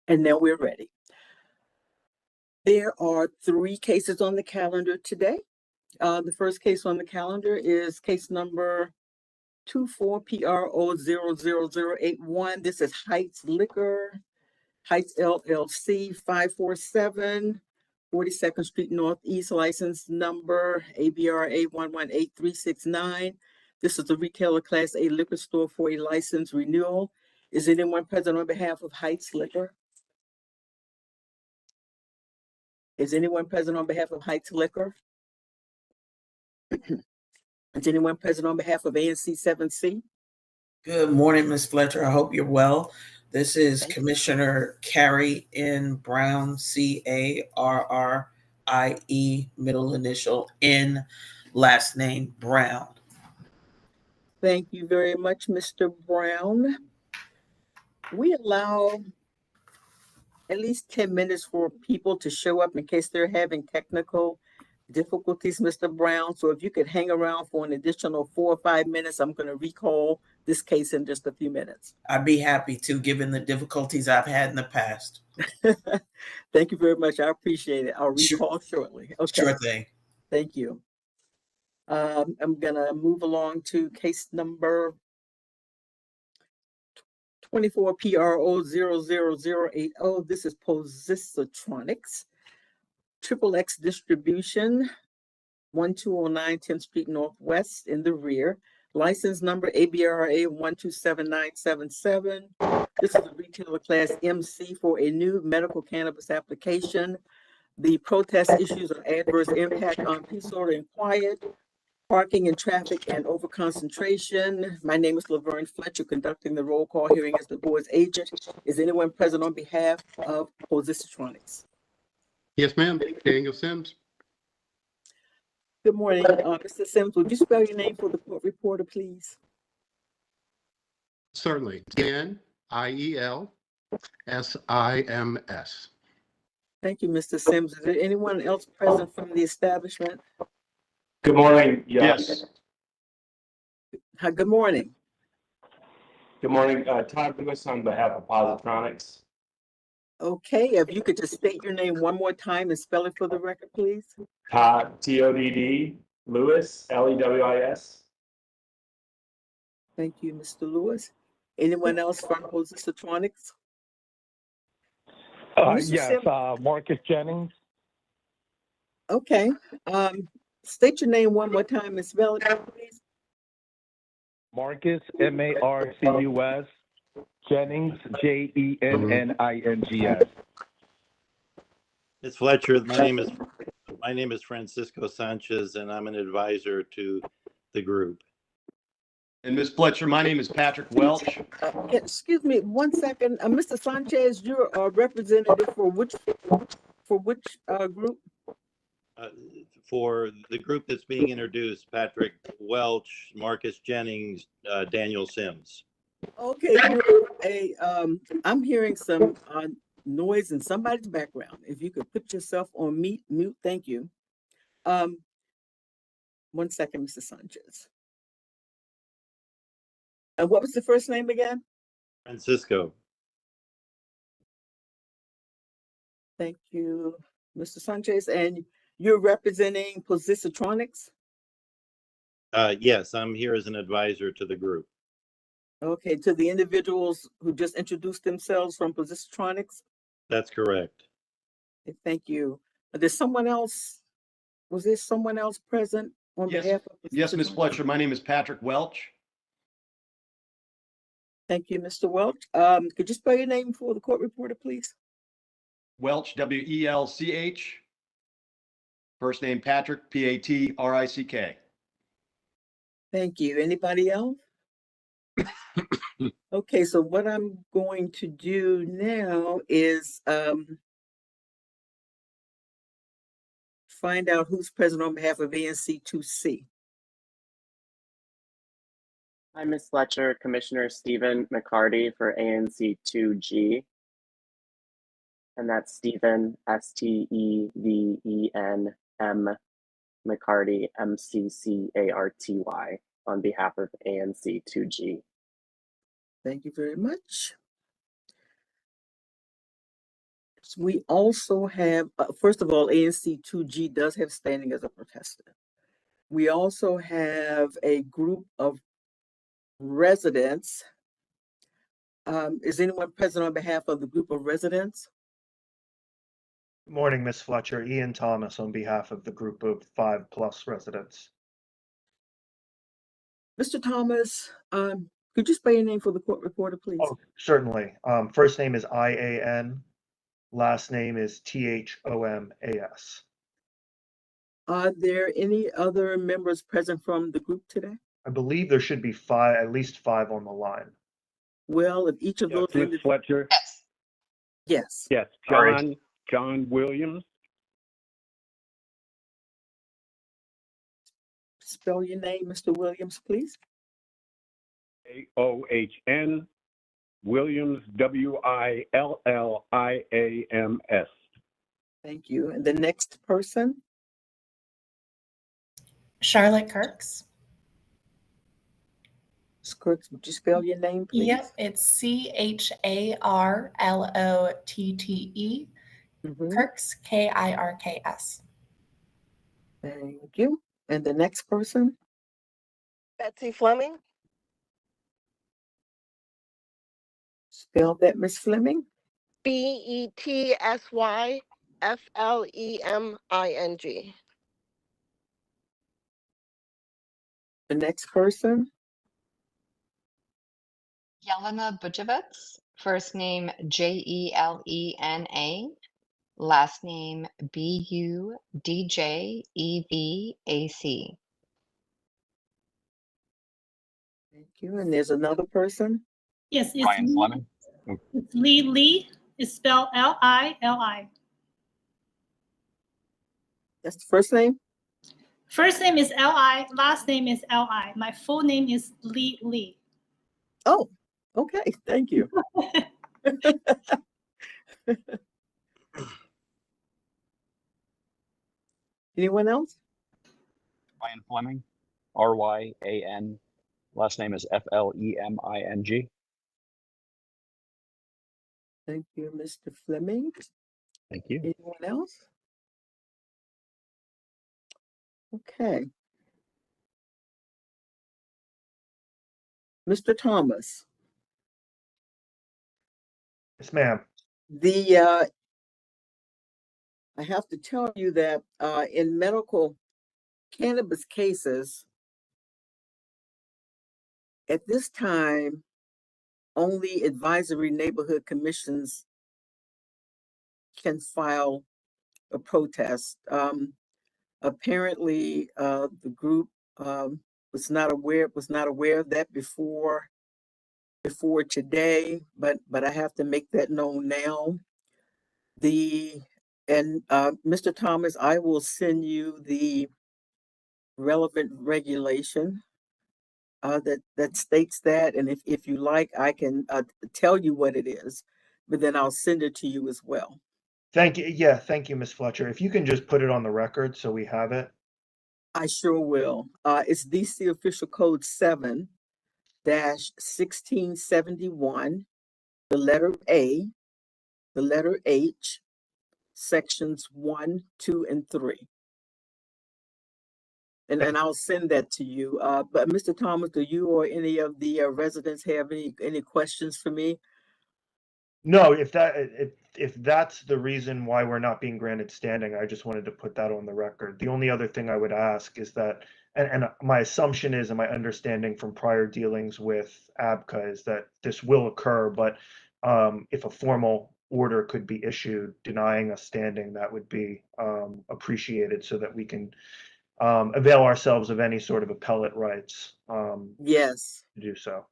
And now we're ready. There are 3 cases on the calendar today. The first case on the calendar is case number 24PRO00081. This is Heights Liquor, Heights LLC, 547 42nd Street Northeast, license number ABRA 118369. This is a retailer Class A liquor store for a license renewal. Is anyone present on behalf of Heights Liquor? Is anyone present on behalf of Heights Liquor? Is anyone present on behalf of ANC 7C? Good morning, Ms. Fletcher. I hope you're well. This is Commissioner Carrie N. Brown, CARRIE, middle initial N, last name Brown. Thank you very much, Mr. Brown. We allow at least 10 minutes for people to show up in case they're having technical difficulties, Mr. Brown. So if you could hang around for an additional 4 or 5 minutes, I'm going to recall this case in just a few minutes. I'd be happy to, given the difficulties I've had in the past. Thank you very much. I appreciate it. I'll recall shortly. Okay. Sure thing. Thank you. I'm going to move along to case number 24PRO00080. This is Posisatronics, Triple X Distribution, 1209 10th Street Northwest in the rear. License number ABRA 127977. This is a retailer Class MC for a new medical cannabis application. The protest issues are adverse impact on peace, order, and quiet, parking and traffic, and overconcentration. My name is Laverne Fletcher, conducting the roll call hearing as the board's agent. Is anyone present on behalf of Posisatronics? Yes, ma'am. Daniel Sims. Good morning, Mr. Sims. Would you spell your name for the court reporter, please? Certainly. Nielsims. Thank you, Mr. Sims. Is there anyone else present from the establishment? Good morning. Yes. Hi, good morning. Good morning. Todd Lewis on behalf of Positronics. Okay, if you could just state your name one more time and spell it for the record, please. Todd, Todd, Lewis, Lewis. Thank you, Mr. Lewis. Anyone else from Posisatronics? Yes, Marcus Jennings. Okay. State your name one more time and spell it, please. Marcus, Marcus, Jennings, Jennings. Ms. Fletcher, my name is Francisco Sanchez, and I'm an advisor to the group. And Ms. Fletcher, my name is Patrick Welch. Excuse me, 1 second. Mr. Sanchez, you're a representative for which group? For the group that's being introduced, Patrick Welch, Marcus Jennings, Daniel Sims. Okay, I'm hearing some noise in somebody's background. If you could put yourself on mute, thank you. 1 second, Mr. Sanchez. And what was the first name again? Francisco. Thank you, Mr. Sanchez. And you're representing Posisatronics? Yes, I'm here as an advisor to the group. Okay, to the individuals who just introduced themselves from Posisatronics? That's correct. Okay, thank you. There's someone else. Was there someone else present on behalf of Posisatronics? Yes, Ms. Fletcher, my name is Patrick Welch. Thank you, Mr. Welch. Could you spell your name for the court reporter, please? Welch, W-E-L-C-H. First name Patrick, P-A-T-R-I-C-K. Thank you. Anybody else? Okay, so what I'm going to do now is find out who's present on behalf of ANC 2C. Hi, Ms. Fletcher, Commissioner Stephen McCarty for ANC 2G. And that's Stephen, Steven M. McCarty, MCCARTY, on behalf of ANC 2G. Thank you very much. We also have, first of all, ANC 2G does have standing as a protester. We also have a group of residents. Is anyone present on behalf of the group of residents? Good morning, Ms. Fletcher. Ian Thomas on behalf of the group of 5+ residents. Mr. Thomas, could you spell your name for the court reporter, please? Oh, certainly. First name is IAN. Last name is THOMAS. Are there any other members present from the group today? I believe there should be five, at least 5 on the line. Well, if each of Yes, those, Ms. Fletcher. yes, Yes, Sorry. John Williams. spell your name, Mr. Williams, please. AOHN. Williams, WILLIAMS. Thank you. And the next person? Charlotte Kirks. Ms. Crooks, would you spell your name, please? Yep, it's CHARLOTTE. Mhm. Kirks, KIRKS. Thank you. And the next person? Betsy Fleming. Spell that, Ms. Fleming. BETSYFLEMING. The next person? Yelena Bujevets, first name Jelena, last name Budjevac. Thank you. And there's another person? Yes, it's Ryan Fleming. It's Lee. It's spelled Lili. That's the first name? First name is Li, last name is Li. My full name is Lee. Oh, okay. Thank you. Anyone else? Ryan Fleming, RYAN. Last name is FLEMING. Thank you, Mr. Fleming. Thank you. Anyone else? Okay. Mr. Thomas, Yes, ma'am. I have to tell you that in medical cannabis cases, at this time, only advisory neighborhood commissions can file a protest. Apparently, the group was not aware of that before today, but I have to make that known now. Mr. Thomas, I will send you the relevant regulation that states that, and if you like, I can tell you what it is, but then I'll send it to you as well. Thank you. Yeah, thank you, Ms. Fletcher. If you can just put it on the record so we have it. I sure will. It's DC Official Code 7-1671, the letter A, the letter H, sections 1, 2, and 3. And I'll send that to you. But Mr. Thomas, do you or any of the residents have any questions for me? No, if that's the reason why we're not being granted standing, I just wanted to put that on the record. The only other thing I would ask is that, and my assumption is, and my understanding from prior dealings with ABCA is that this will occur, but if a formal order could be issued denying us standing, that would be appreciated so that we can avail ourselves of any sort of appellate rights. Yes. To do so.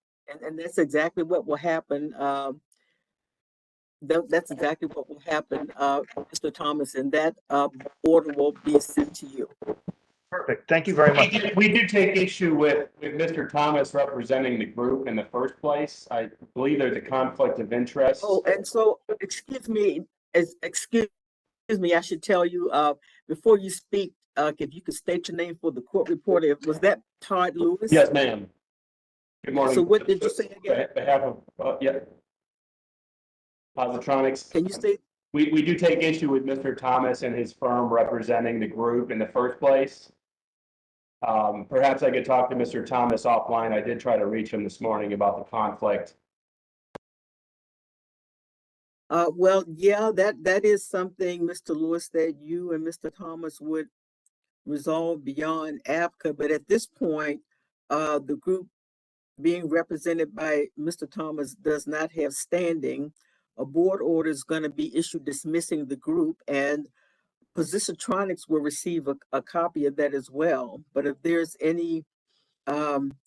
And that's exactly what will happen. That's exactly what will happen, Mr. Thomas, and that order will be sent to you. Perfect. Thank you very much. We do take issue with Mr. Thomas representing the group in the first place. I believe there's a conflict of interest. Oh, and so, excuse me, I should tell you, before you speak, if you could state your name for the court reporter, was that Todd Lewis? Yes, ma'am. Good morning. So what did you say again? On behalf of, Positronics. Can you state? we do take issue with Mr. Thomas and his firm representing the group in the first place. Perhaps I could talk to Mr. Thomas offline. I did try to reach him this morning about the conflict. Well, yeah, that is something, Mr. Lewis, that you and Mr. Thomas would resolve beyond ABCA. But at this point, the group being represented by Mr. Thomas does not have standing. A board order is going to be issued dismissing the group, and Positiontronics will receive a copy of that as well. But if there's any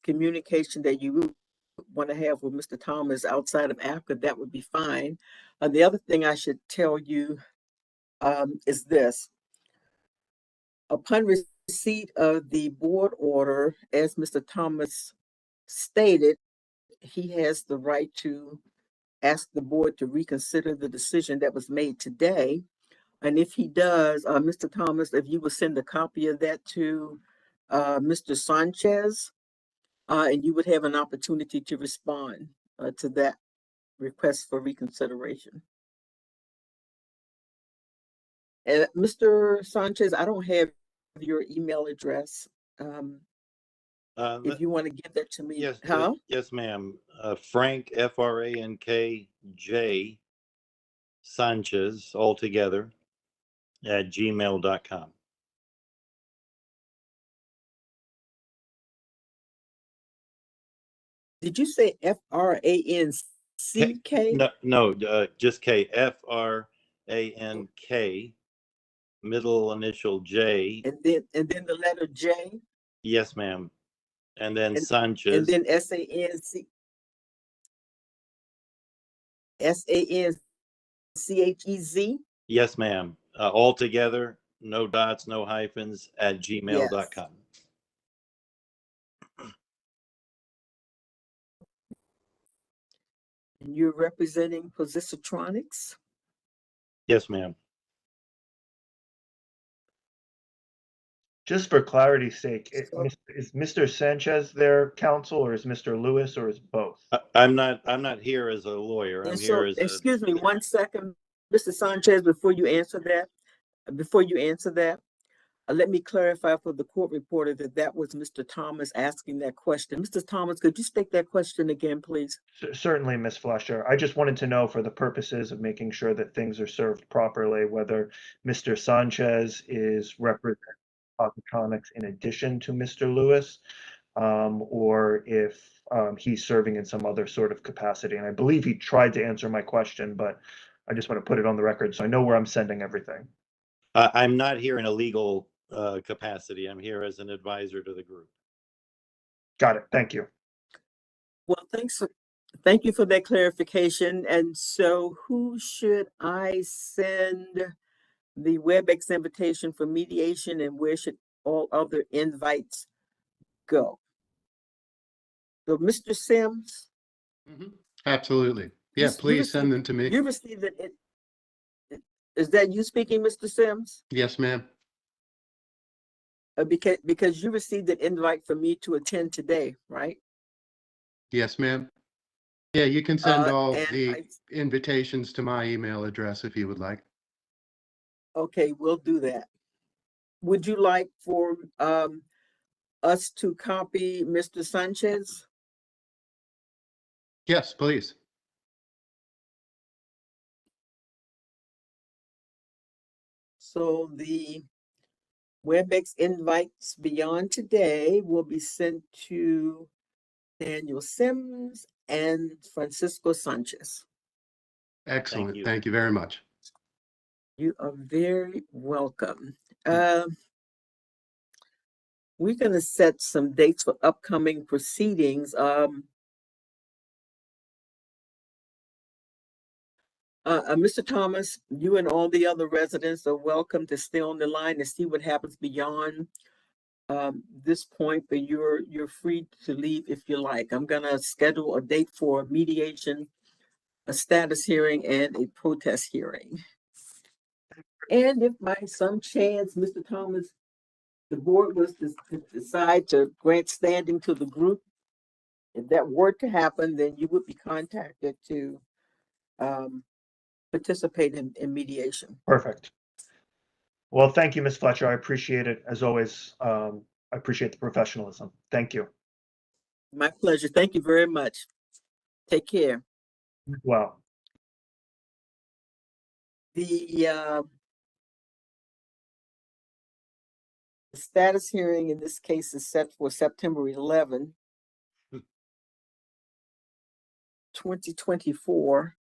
communication that you want to have with Mr. Thomas outside of ABCA, that would be fine. The other thing I should tell you is this. Upon receipt of the board order, as Mr. Thomas stated, he has the right to ask the board to reconsider the decision that was made today. And if he does, Mr. Thomas, if you will send a copy of that to Mr. Sanchez, and you would have an opportunity to respond to that request for reconsideration. And Mr. Sanchez, I don't have your email address. If you want to give that to me. Yes, How? yes, ma'am. Frank, FRANKJ, Sanchez, all together, at gmail.com. Did you say FRANCK? No, just K, FRANK, middle initial J. And then the letter J? Yes, ma'am. And then And Sanchez. then SANCHEZ? Yes, ma'am. All together, no dots, no hyphens, at gmail.com. And you're representing Positiontronics? Yes, ma'am. Just for clarity's sake, is Mr. Sanchez their counsel, or is Mr. Lewis, or is both? I'm not here as a lawyer. I'm And here so, as excuse me, 1 second, Mr. Sanchez, before you answer that, let me clarify for the court reporter that was Mr. Thomas asking that question. Mr. Thomas, could you state that question again, please? Certainly, Ms. Fletcher. I just wanted to know, for the purposes of making sure that things are served properly, whether Mr. Sanchez is representing Positronics in addition to Mr. Lewis, or if he's serving in some other sort of capacity. And I believe he tried to answer my question, but I just want to put it on the record so I know where I'm sending everything. I'm not here in a legal capacity. I'm here as an advisor to the group. Got it. Thank you. Well, thank you for that clarification. And so who should I send the WebEx invitation for mediation, and where should all other invites go? So Mr. Sims? Absolutely. Yeah, please send them to me. You received it. Is that you speaking, Mr. Sims? Yes, ma'am. Because you received an invite for me to attend today, right? Yes, ma'am. Yeah, you can send all and the invitations to my email address if you would like. Okay, we'll do that. Would you like for us to copy Mr. Sanchez? Yes, please. So the WebEx invites beyond today will be sent to Daniel Sims and Francisco Sanchez. Excellent. Thank you very much. You are very welcome. We're going to set some dates for upcoming proceedings. Mr. Thomas, you and all the other residents are welcome to stay on the line and see what happens beyond this point, but you're free to leave if you like. I'm going to schedule a date for mediation, a status hearing, and a protest hearing. And if by some chance, Mr. Thomas, the board was to decide to grant standing to the group, if that were to happen, then you would be contacted to participate in mediation. Perfect. Well, thank you, Ms. Fletcher. I appreciate it as always. I appreciate the professionalism. Thank you. My pleasure. Thank you very much. Take care. Well, The status hearing in this case is set for September 11, 2024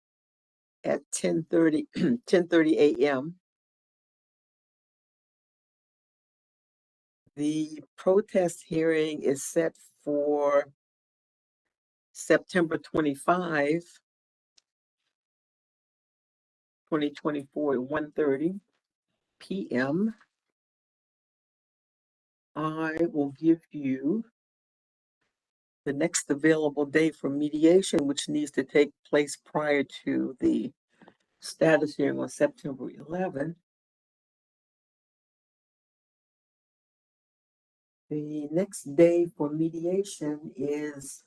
at 10:30 a.m. The protest hearing is set for September 25, 2024 at 1:30 p.m. I will give you the next available day for mediation, which needs to take place prior to the status hearing on September 11. The next day for mediation is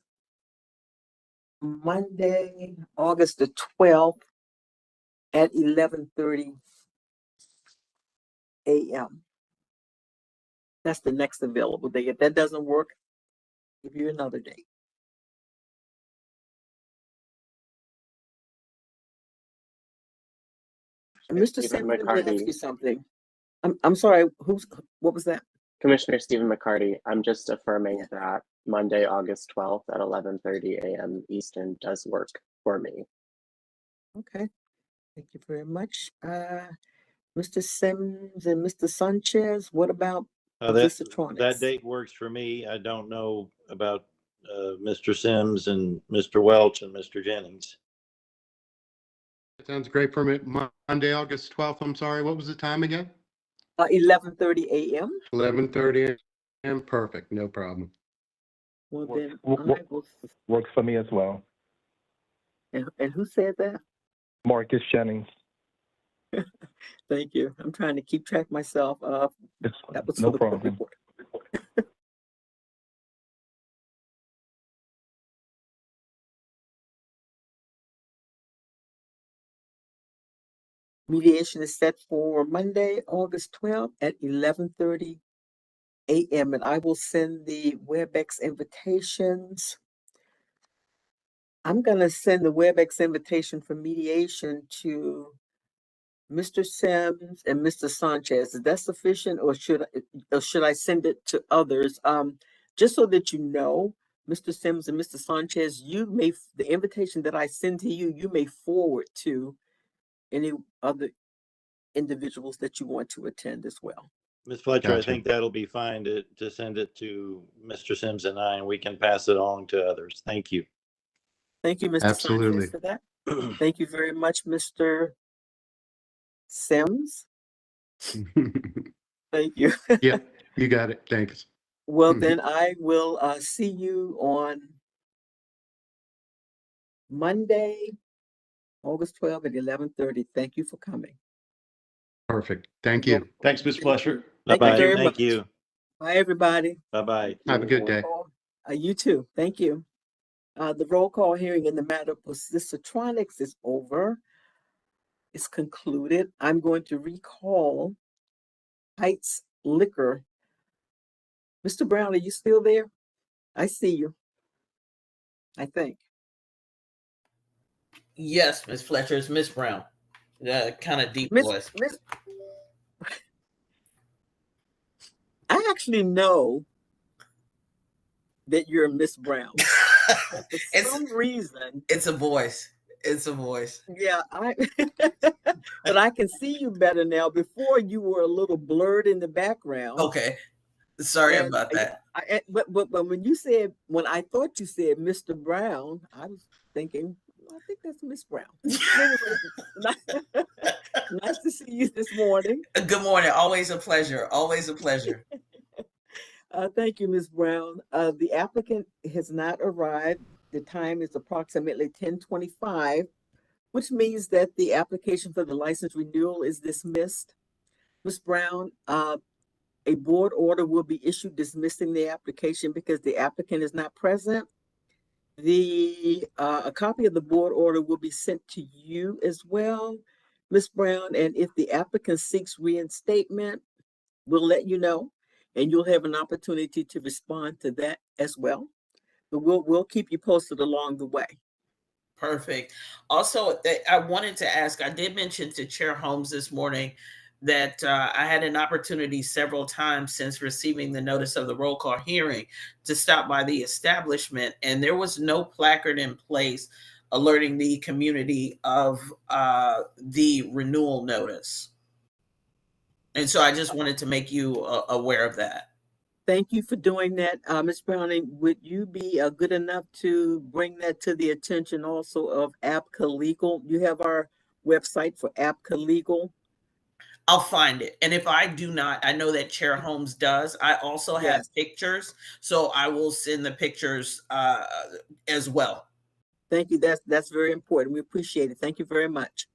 Monday, August the 12th at 11:30 a.m. That's the next available day. If that doesn't work, I'll give you another date. And Mr. Stephen Simmons, let me ask McCarty. you something. I'm sorry, what was that? Commissioner Stephen McCarty, I'm just affirming that Monday, August 12th at 11:30 a.m. Eastern does work for me. Okay, thank you very much. Mr. Sims and Mr. Sanchez, what about That Visitronics? date works for me. I don't know about Mr. Sims and Mr. Welch and Mr. Jennings. That sounds great for me. Monday, August 12th. I'm sorry. What was the time again? 11:30 a.m. 11:30 a.m. Perfect. No problem. Well, then I will. Works for me as well. And who said that? Marcus Jennings. Thank you. I'm trying to keep track myself. That was No for the court problem. report. Mediation is set for Monday, August 12th at 11:30 a.m. And I will send the WebEx invitations. I'm going to send the WebEx invitation for mediation to Mr. Sims and Mr. Sanchez. Is that sufficient, or should I send it to others? Just so that you know, Mr. Sims and Mr. Sanchez, the invitation that I send to you, you may forward to any other individuals that you want to attend as well. Ms. Fletcher, Gotcha. I think that'll be fine to send it to Mr. Sims and I, and we can pass it on to others. Thank you. Thank you, Mr. Absolutely. Sanchez, for that. Thank you very much, Mr. Sims. Thank you. Yeah, you got it. Thanks. Well, then I will see you on Monday, August 12th at 11:30. Thank you for coming. Perfect. Thank you. Thanks, Ms. Fletcher. Thank you Bye-bye. very Thank much. you. Bye, everybody. Bye-bye. Have a good day. You too. Thank you. The roll call hearing in the matter of Visitronics is over. It's concluded. I'm going to recall Heights Liquor. Mr. Brown, are you still there? I see you. I think. Yes, Ms. Fletcher, it's Miss Brown. Kind of deep voice. I actually know that you're Miss Brown. For some reason. It's a voice. It's a voice. Yeah, but I can see you better now. Before you were a little blurred in the background. Okay. Sorry about that. But when I thought you said Mr. Brown, I was thinking, I think that's Miss Brown. Anyway, nice to see you this morning. Good morning. Always a pleasure. Always a pleasure. Thank you, Ms. Brown. The applicant has not arrived. The time is approximately 10:25, which means that the application for the license renewal is dismissed. Ms. Brown, a board order will be issued dismissing the application because the applicant is not present. A copy of the board order will be sent to you as well. Ms. Brown, and if the applicant seeks reinstatement, we'll let you know, and you'll have an opportunity to respond to that as well. But we'll keep you posted along the way. Perfect. Also, I wanted to ask, I did mention to Chair Holmes this morning that I had an opportunity several times since receiving the notice of the roll call hearing to stop by the establishment, and there was no placard in place alerting the community of the renewal notice. And so I just wanted to make you aware of that. Thank you for doing that. Ms. Browning, would you be good enough to bring that to the attention also of ABCA Legal? You have our website for ABCA Legal. I'll find it. And if I do not, I know that Chair Holmes does. I also have Yes. pictures, so I will send the pictures as well. Thank you. That's very important. We appreciate it. Thank you very much.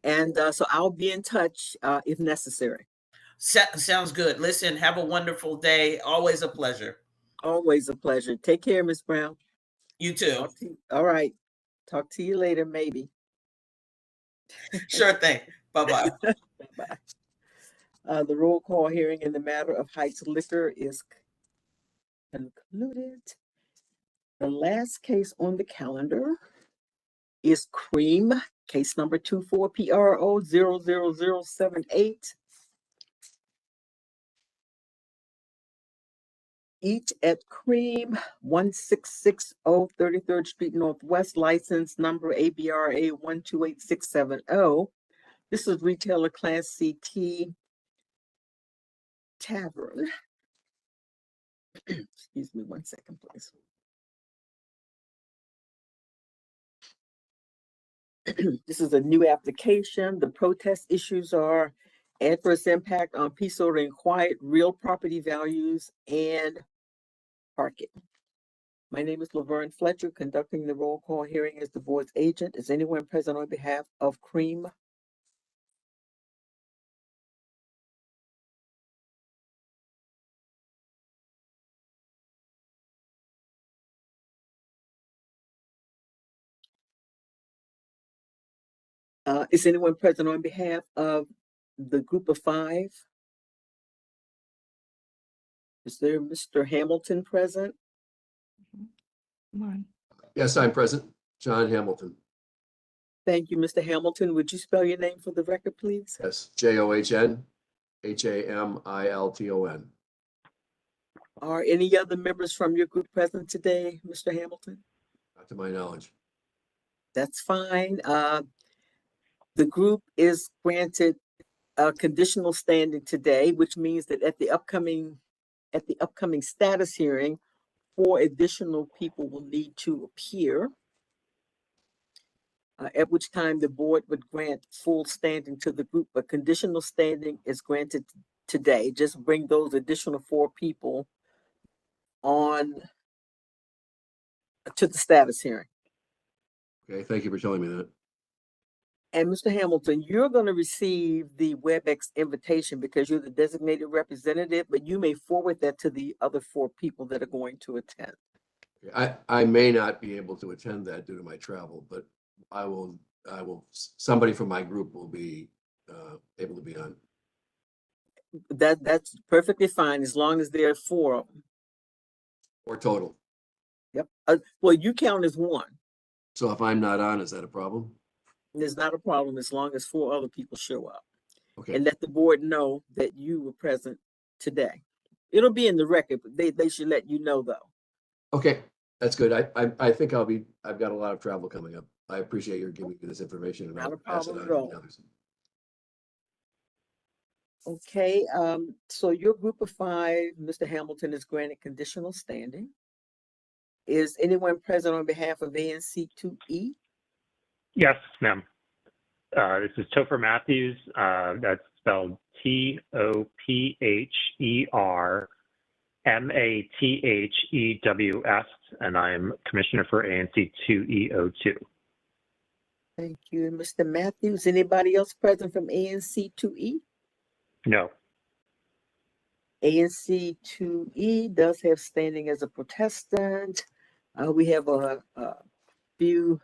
And so I'll be in touch if necessary. Sounds good. Listen, have a wonderful day. Always a pleasure. Always a pleasure. Take care, Ms. Brown. You too. All right. Talk to you later, maybe. Sure thing. Bye-bye. Bye-bye. The roll call hearing in the matter of Heights Liquor is concluded. The last case on the calendar is Cream, case number 24PRO00078. Each at Cream, 1660 33rd Street Northwest, license number ABRA 128670. This is retailer Class CT Tavern. Excuse me 1 second, please. This is a new application. The protest issues are adverse impact on peace, order, and quiet, real property values, and parking. My name is Laverne Fletcher, conducting the roll call hearing as the board's agent. Is anyone present on behalf of Cream? Is anyone present on behalf of the group of five? Is there Mr. Hamilton present? Yes, I'm present. John Hamilton. Thank you, Mr. Hamilton. Would you spell your name for the record, please? Yes, JOHN HAMILTON. Are any other members from your group present today, Mr. Hamilton? Not to my knowledge. That's fine. The group is granted a conditional standing today, which means that at the upcoming status hearing, 4 additional people will need to appear. At which time the board would grant full standing to the group, but conditional standing is granted today. Just bring those additional 4 people on to the status hearing. Okay, thank you for telling me that. And Mr. Hamilton, you're going to receive the WebEx invitation because you're the designated representative, but you may forward that to the other 4 people that are going to attend. I may not be able to attend that due to my travel, but I will, somebody from my group will be able to be on. That's perfectly fine as long as there are 4 of them. Or total. Yep. Well, you count as 1. So if I'm not on, is that a problem? There's not a problem as long as 4 other people show up. Okay. And let the board know that you were present today. It'll be in the record, but they should let you know though. Okay, that's good. I think I've got a lot of travel coming up. I appreciate your giving me this information and Not I'll a pass it problem on at to all. the others. Okay, so your group of 5, Mr. Hamilton, is granted conditional standing. Is anyone present on behalf of ANC 2E? Yes, ma'am. This is Topher Matthews. That's spelled TOPHERMATHEWS, and I'm Commissioner for ANC 2E02. Thank you. And Mr. Matthews, anybody else present from ANC 2E? No. ANC 2E does have standing as a protestant. We have a few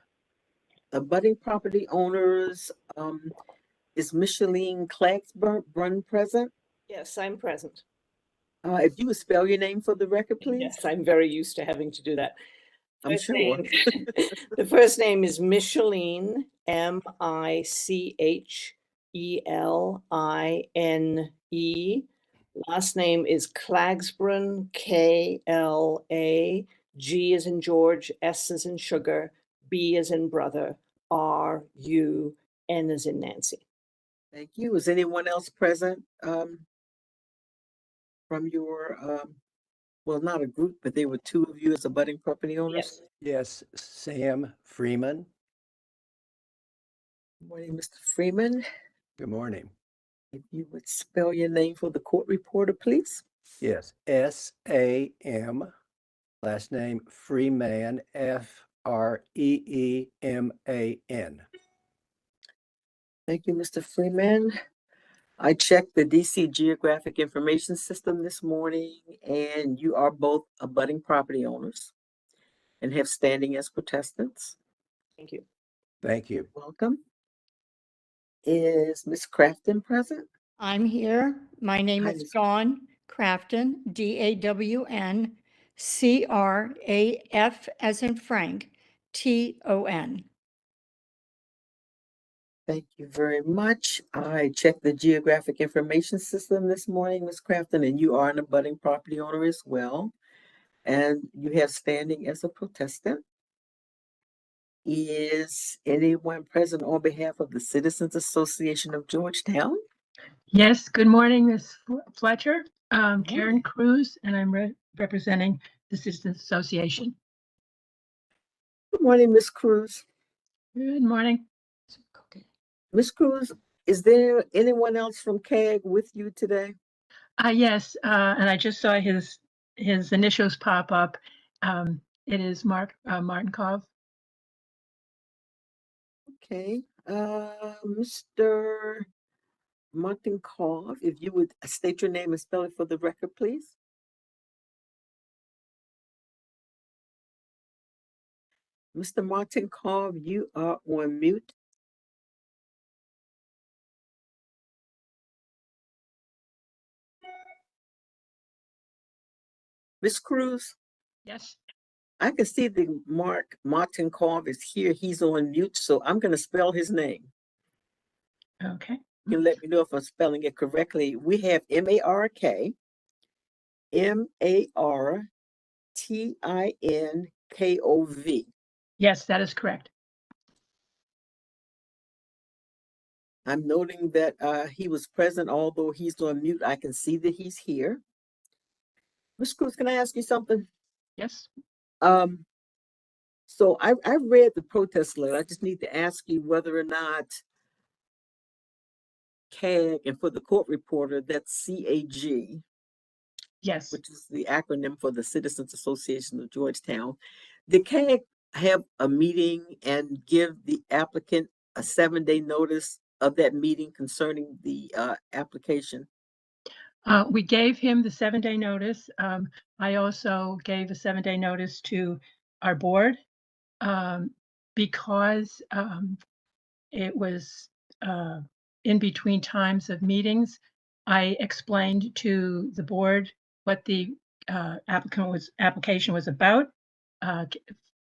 abutting property owners, is Micheline Clagsburn present? Yes, I'm present. If you would spell your name for the record, please. Yes, I'm very used to having to do that. I'm First sure. name- The first name is Micheline, Micheline. Last name is Clagsburn, KLA. G as in George, S as in sugar, B as in brother, RUN as in Nancy. Thank you. Is anyone else present from your, well, not a group, but there were two of you as abutting property owners? Yes. Yes, Sam Freeman. Good morning, Mr. Freeman. Good morning. If you would spell your name for the court reporter, please. Yes, S-A-M, last name Freeman, F-R-E-E-M-A-N. Thank you, Mr. Freeman. I checked the DC Geographic Information System this morning, and you are both abutting property owners and have standing as protestants. Thank you. Thank you. Welcome. Is Ms. Crafton present? I'm here. My name Hi, is Ms. Dawn Crafton, DAWN, CRAF as in Frank, TON. Thank you very much. I checked the Geographic Information System this morning, Ms. Crafton, and you are an abutting property owner as well. And you have standing as a protestant. Is anyone present on behalf of the Citizens Association of Georgetown? Yes, good morning, Ms. Fletcher. Good Karen morning. Cruz, and I'm representing the Citizens Association. Good morning, Ms. Cruz. Good morning. Ms. Cruz, is there anyone else from CAG with you today? Yes, and I just saw his initials pop up. It is Martinkov. Okay, Mr. Martinkov, if you would state your name and spell it for the record, please. Mr. Martinkov, you are on mute. Ms. Cruz? Yes. I can see the Martinkov is here. He's on mute, so I'm going to spell his name. Okay. You can let me know if I'm spelling it correctly. We have MarktinKov. Yes, that is correct. I'm noting that he was present, although he's on mute. I can see that he's here. Ms. Cruz, can I ask you something? Yes. So I read the protest letter. I just need to ask you whether or not CAG, and for the court reporter, that's CAG. Yes. Which is the acronym for the Citizens Association of Georgetown. Did CAG have a meeting and give the applicant a 7-day notice of that meeting concerning the application? We gave him the 7-day notice. I also gave a 7-day notice to our board because it was in between times of meetings. I explained to the board what the application was about,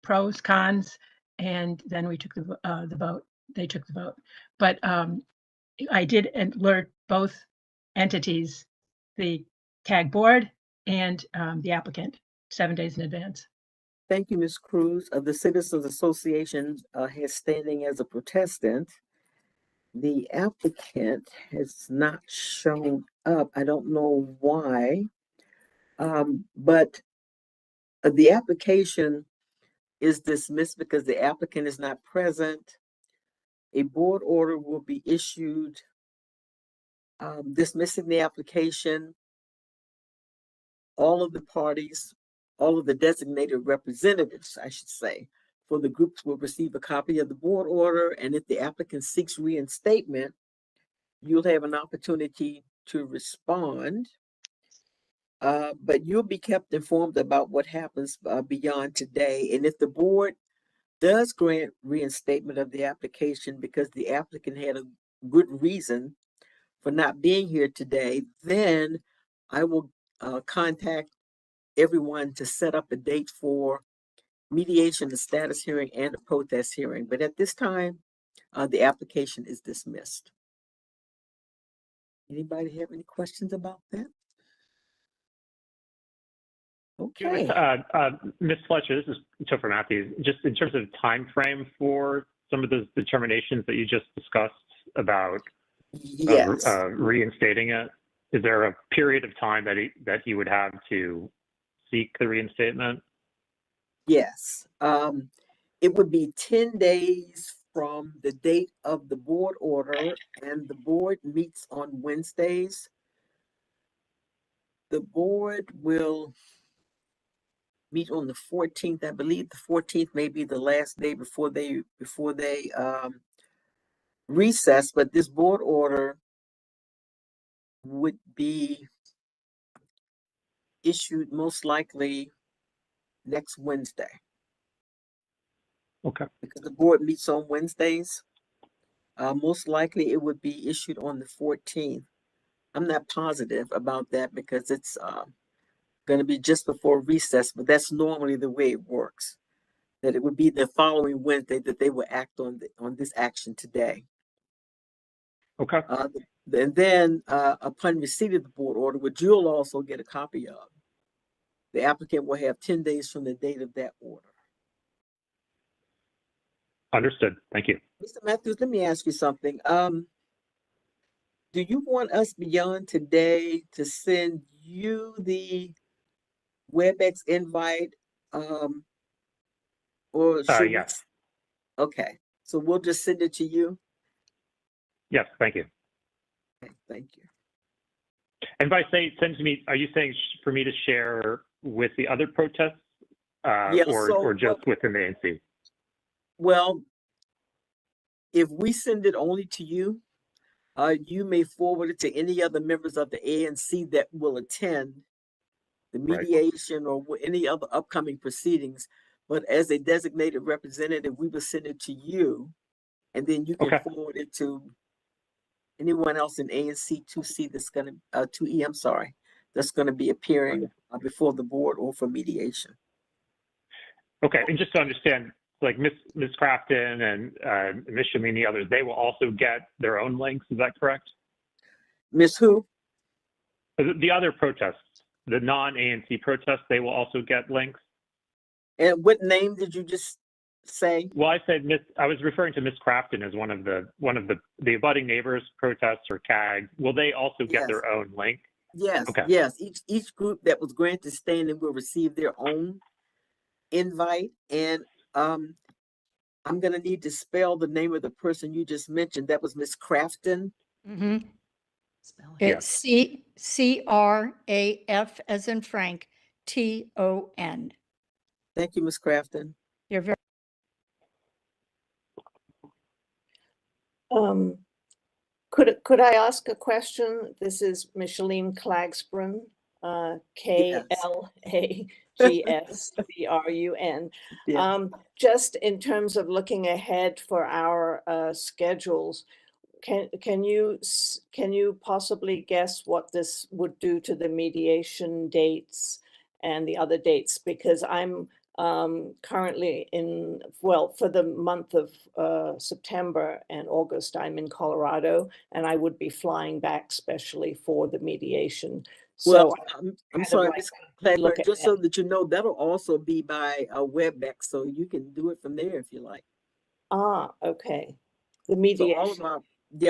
pros, cons, and then we took the vote. They took the vote. But I did alert both entities, the CAG board and the applicant, 7 days in advance. Thank you, Ms. Cruz. The Citizens Association has standing as a protestant. The applicant has not shown up. I don't know why, but the application is dismissed because the applicant is not present. A board order will be issued dismissing the application. All of the parties, all of the designated representatives, I should say, for the groups will receive a copy of the board order, and if the applicant seeks reinstatement, you'll have an opportunity to respond. But you'll be kept informed about what happens beyond today. And if the board does grant reinstatement of the application because the applicant had a good reason for not being here today, then I will contact everyone to set up a date for mediation, the status hearing, and a protest hearing. But at this time, the application is dismissed. Anybody have any questions about that? Okay. Ms. Fletcher, this is Topher Matthews. Just in terms of time frame for some of those determinations that you just discussed about Yes. Reinstating it, is there a period of time that he would have to seek the reinstatement? Yes. It would be 10 days from the date of the board order, and the board meets on Wednesdays. The board will meet on the 14th. I believe the 14th may be the last day before they recess, but this board order would be issued most likely next Wednesday. Okay. Because the board meets on Wednesdays. Most likely it would be issued on the 14th. I'm not positive about that because it's going to be just before recess, but that's normally the way it works. That it would be the following Wednesday that they will act on this action today. Okay. And then upon receipt of the board order, which you'll also get a copy of, the applicant will have 10 days from the date of that order. Understood. Thank you. Mr. Matthews, let me ask you something. Do you want us beyond today to send you the WebEx invite? Or should Yes. Okay, so we'll just send it to you. Yes. Thank you. Okay, thank you. And by say send to me, are you saying for me to share with the other protests, or just within the ANC? Well, if we send it only to you, you may forward it to any other members of the ANC that will attend the mediation or any other upcoming proceedings. But as a designated representative, we will send it to you, and then you can forward it to anyone else in ANC 2C that's going to 2E. I'm sorry, that's going to be appearing before the board or for mediation. Okay, and just to understand, like Ms. Crafton and Ms. Shamini, others, they will also get their own links. Is that correct? Ms. Who? The other protests, the non-ANC protests, they will also get links. And what name did you just say? Well, I said I was referring to Ms. Crafton as one of the abutting neighbors protests or CAG. Will they also get their own link? Yes. Okay. Yes. Each group that was granted standing will receive their own invite, and I'm going to need to spell the name of the person you just mentioned. That was Ms. Crafton. Mm-hmm. It's CRAF as in Frank, TON. Thank you, Ms. Crafton. You're very Could I ask a question? This is Micheline Klagsbrun, KLAGSBRUN. Just in terms of looking ahead for our schedules, can you possibly guess what this would do to the mediation dates and the other dates? Because I'm currently for the month of September and August, I'm in Colorado, and I would be flying back specially for the mediation. Well, So I'm sorry, Ms. Clagberg, just so that you know, that'll also be by a WebEx, so you can do it from there if you like. Ah, okay. The mediation. So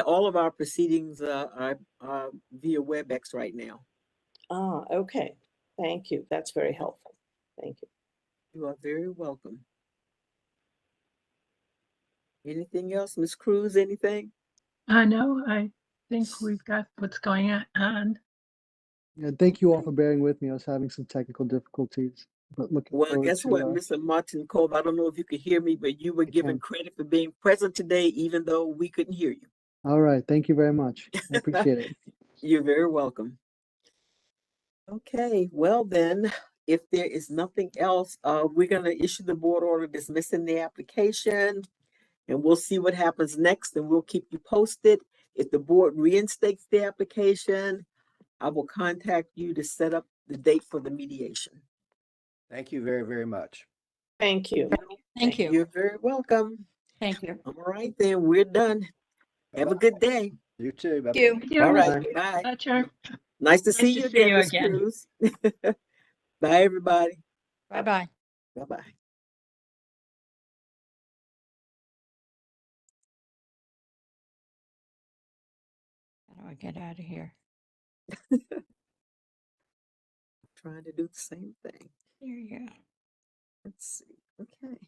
all of our proceedings are via WebEx right now. Ah, okay. Thank you. That's very helpful. Thank you. You are very welcome. Anything else, Ms. Cruz? Anything? No, I think we've got what's going on. Yeah, thank you all for bearing with me. I was having some technical difficulties, but looking Well, forward guess to, what, Mr. Martin Cove? I don't know if you could hear me, but you were given credit for being present today, even though we couldn't hear you. All right, thank you very much. I appreciate it. You're very welcome. Okay, well then, If there is nothing else, we're gonna issue the board order dismissing the application. And we'll see what happens next and we'll keep you posted. If the board reinstates the application, I will contact you to set up the date for the mediation. Thank you very, very much. Thank you. Thank you. You're very welcome. Thank you. All right, then we're done. Have a good day. You too. Thank you. All right, bye. Fletcher. Nice to see to you see again, you Ms. again. Cruz. Bye, everybody. Bye-bye. Bye-bye. How do I get out of here? Trying to do the same thing. There you go. Let's see. Okay.